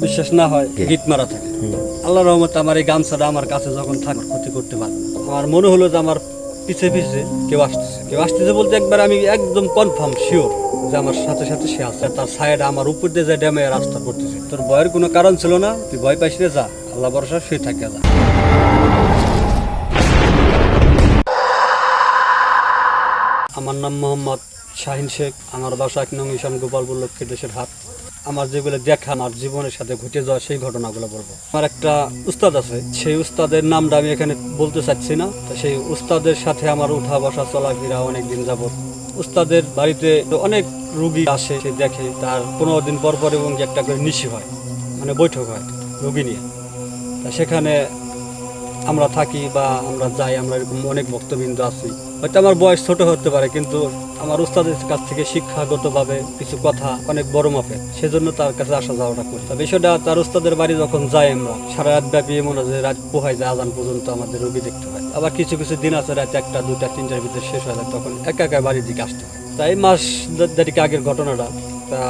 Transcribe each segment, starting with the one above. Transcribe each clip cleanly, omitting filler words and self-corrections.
বিশ্বাস না হয় গিট মারা থাকে। আল্লাহর রহমতে আমার এই গামছাটা আমার কাছে যখন থাকে ক্ষতি করতে পারবে না। আমার মনে হলো যে আমার পিছে পিছে কেউ আসতেছে বলতে একবার আমি একদম কনফার্ম শিওর যে আমার সাথে সাথে সে আছে। তার সাইড আমার উপর দিয়ে যে ড্যামে রাস্তা করতেছে। তোর ভয়ের কোনো কারণ ছিল না, তুই ভয় পাইস রে, যা আল্লাহ ভরসা শুয়ে থাকে যা। আমার নাম মোহাম্মদ শাহিন শেখ। আমার বাসা ১ নং ঈশান গোপালপুর লক্ষ্মী দেশের হাট। আমার যেগুলো দেখা আমার জীবনের সাথে ঘটে যাওয়া সেই ঘটনাগুলো বলবো। আমার একটা উস্তাদ আছে, সেই উস্তাদের নামটা আমি এখানে বলতে চাচ্ছি না। সেই উস্তাদের সাথে আমার উঠা বসা চলাফেরা অনেকদিন যাবত। উস্তাদের বাড়িতে অনেক রুগী আসে, সে দেখে তার ১৫ দিন পর পর এবং একটা করে নিশি হয়, মানে বৈঠক হয় রুগী নিয়ে। তা সেখানে আমরা থাকি বা আমরা যাই, আমরা এরকম অনেক ভক্তবৃন্দ আছি। হয়তো আমার বয়স ছোট হতে পারে, কিন্তু আমার উস্তাদের কাছ থেকে শিক্ষাগতভাবে কিছু কথা অনেক বড় মাপের, সেজন্য তার কাছে আসা যাওয়াটা করি। তা বিষয়টা তার উস্তাদের বাড়ি যখন যাই আমরা, সারা রাত ব্যাপী এমন আছে রাত পোহায় যায়, আজান পর্যন্ত আমাদের রোগী দেখতে হয়। আবার কিছু কিছু দিন আছে রাত ১টা ২টা ৩টার ভিতরে শেষ হয়ে যায়, তখন একা একা বাড়ির দিকে আসতে হয়। তাই মাস দেড়েক আগের ঘটনাটা। তা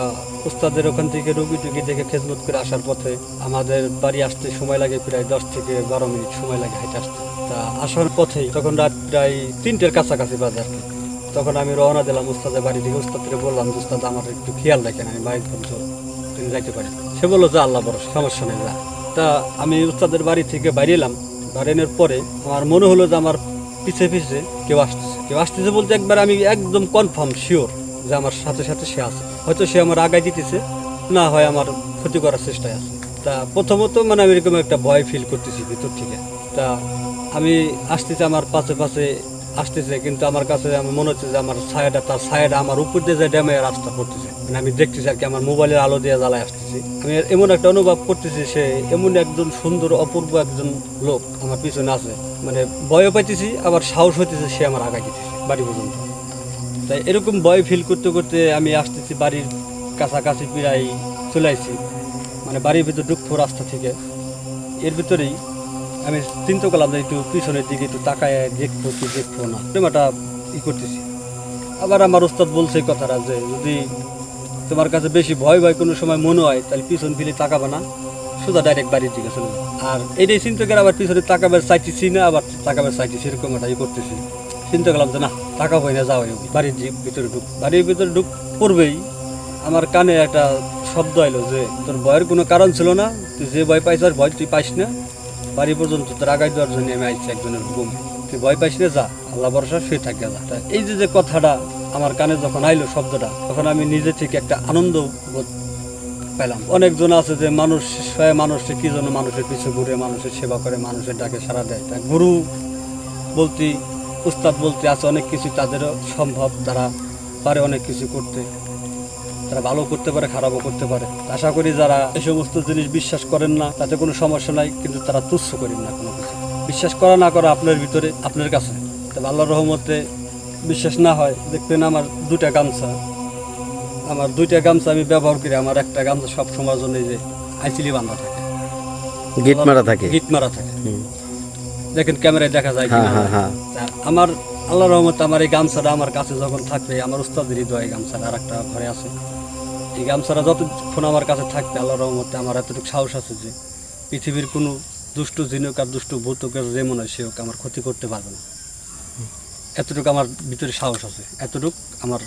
উস্তাদের ওখান থেকে রুগী টুগী দেখে খেজমত করে আসার পথে আমাদের বাড়ি আসতে সময় লাগে প্রায় ১০ থেকে ১২ মিনিট সময় লাগে হেঁটে আসতে। তা আসার পথেই তখন রাত প্রায় ৩টের কাছাকাছি বাজে আর কি। তখন আমি রওনা দিলাম উস্তাদের বাড়ি থেকে। উস্তাদকে বললাম, উস্তাদ আমার একটু খেয়াল রাখেন, আমি বাড়ি পর্যন্ত তিনি যাইতে পারি। সে বললো যা, আল্লাহ বড় সমস্যা নেই যা। তা আমি উস্তাদের বাড়ি থেকে বাইরে এলাম। বাইরেনের পরে আমার মনে হলো যে আমার পিছে পিছে কেউ আসতেছে বলতে একবার আমি একদম কনফার্ম শিওর যে আমার সাথে সাথে সে আছে। হয়তো সে আমার আগায় দিতেছে, না হয় আমার ক্ষতি করার চেষ্টায় আছে। তা প্রথমত মানে আমি এরকম একটা ভয় ফিল করতেছি ভিতর থেকে। তা আমি আসতেছে, আমার পাশে পাশে আসতেছে, কিন্তু আমার কাছে আমার মনে হচ্ছে যে আমার তার ছায়াটা আমার উপর দিয়ে যে ড্যামে রাস্তা করতেছে, মানে আমি দেখতেছি আর কি, আমার মোবাইলের আলো দিয়ে জ্বালায় আসতেছি। আমি এমন একটা অনুভব করতেছি সে এমন একজন সুন্দর অপূর্ব একজন লোক আমার পিছনে আছে। মানে ভয়ও পাইতেছি, আবার সাহস হইতেছে সে আমার আগায় দিতেছে বাড়ি পর্যন্ত। তাই এরকম ভয় ফিল করতে করতে আমি আসতেছি বাড়ির কাছাকাছি, প্রায় চলে আসছি, মানে বাড়ির ভিতর ঢুকবো রাস্তা থেকে। এর ভিতরেই আমি চিন্তা করলাম যে একটু পিছনের দিকে একটু তাকায় দেখবো কি দেখবো না, প্রেমাটা করতেছি। আবার আমার ওস্তাদ বলছে এই কথাটা যে যদি তোমার কাছে বেশি ভয় কোনো সময় মনে হয়, তাহলে পিছন ফিরে তাকাবে না, সোজা ডাইরেক্ট বাড়ির দিকে চলে যাবে। আর এটাই চিন্তা করে আবার পিছনে তাকাবার চাইতেছি না, আবার তাকাবার চাইতেছি, এরকম একটা করতেছি। চিন্তা করলাম যে না, তাকাবোই না, যাওয়াই বাড়ির বাড়ির ভিতরে পড়বেই আমার কানে একটা শব্দ এলো যে তোর ভয়ের কোনো কারণ ছিল না, তুই যে ভয় পাইছ আর ভয় তুই পাইস না, বাড়ি পর্যন্ত তোর আগায় দেওয়ার জন্য আমি আইছি একজনের হুকুম, তুই ভয় পাইস না, যা আল্লাহ ভরসা শুয়ে থাকে যা। এই যে কথাটা আমার কানে যখন আইলো শব্দটা, তখন আমি নিজে থেকে একটা আনন্দ বোধ পেলাম। অনেকজন আছে যে মানুষের কি জন্য মানুষের পিছু ঘুরে, মানুষের সেবা করে, মানুষের ডাকে সাড়া দেয়। তা গুরু বলতে, উস্তাদ বলতে আছে অনেক কিছু তাদেরও সম্ভব, তারা পারে অনেক কিছু করতে, তারা ভালো করতে পারে, খারাপও করতে পারে। আশা করি যারা এই সমস্ত জিনিস বিশ্বাস করেন না তাতে কোনো সমস্যা নাই, কিন্তু তারা তুচ্ছ করেন না কোনো কিছু। বিশ্বাস করা না করা আপনার ভিতরে, আপনার কাছে। তবে আল্লাহর রহমতে বিশ্বাস না হয়, দেখবেন আমার দুইটা গামছা আমি ব্যবহার করি। আমার একটা গামছা সব সময়ের জন্য যে আইসিলি বাঁধা থাকে, গিট মারা থাকে। দেখেন ক্যামেরায় দেখা যায় কিনা। আমার আল্লাহর রহমতে আমার এই গামছাটা আমার কাছে যখন থাকবে, আমার উস্তাদেরই দোয়া এই গামছাটা আর একটা ঘরে আছে, এই গামছাটা যতক্ষণ আমার কাছে থাকবে আল্লাহর রহমতে আমার এতটুকু সাহস আছে যে পৃথিবীর কোনো দুষ্ট জিনক আর দুষ্ট ভূতকের যে মনে হয় সে হোক আমার ক্ষতি করতে পারবে না। এতটুকু আমার ভিতরে সাহস আছে, এতটুকু আমার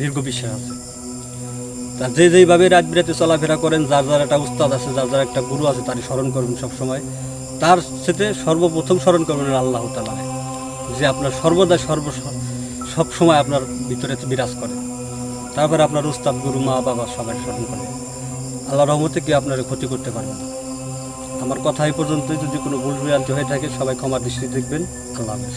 দীর্ঘ বিশ্বাস আছে। তা যেইভাবে রাত বিরাতে চলাফেরা করেন, যার যার একটা উস্তাদ আছে, যার যার একটা গুরু আছে, তারই স্মরণ করবেন সবসময়। তার সাথে সর্বপ্রথম স্মরণ করবেন আল্লাহ তাআলা, যে আপনার সর্বদা সব সময় আপনার ভিতরে বিরাজ করে। তারপরে আপনার উস্তাদ, গুরু, মা বাবা সবাই স্মরণ করবেন। আল্লাহর রহমতে কি আপনার ক্ষতি করতে পারবে না। আমার কথা এই পর্যন্তই। যদি কোনো ভুল ভ্রান্তি হয়ে থাকে সবাই ক্ষমার দৃষ্টি দেখবেন। আল্লাহ হাফেজ।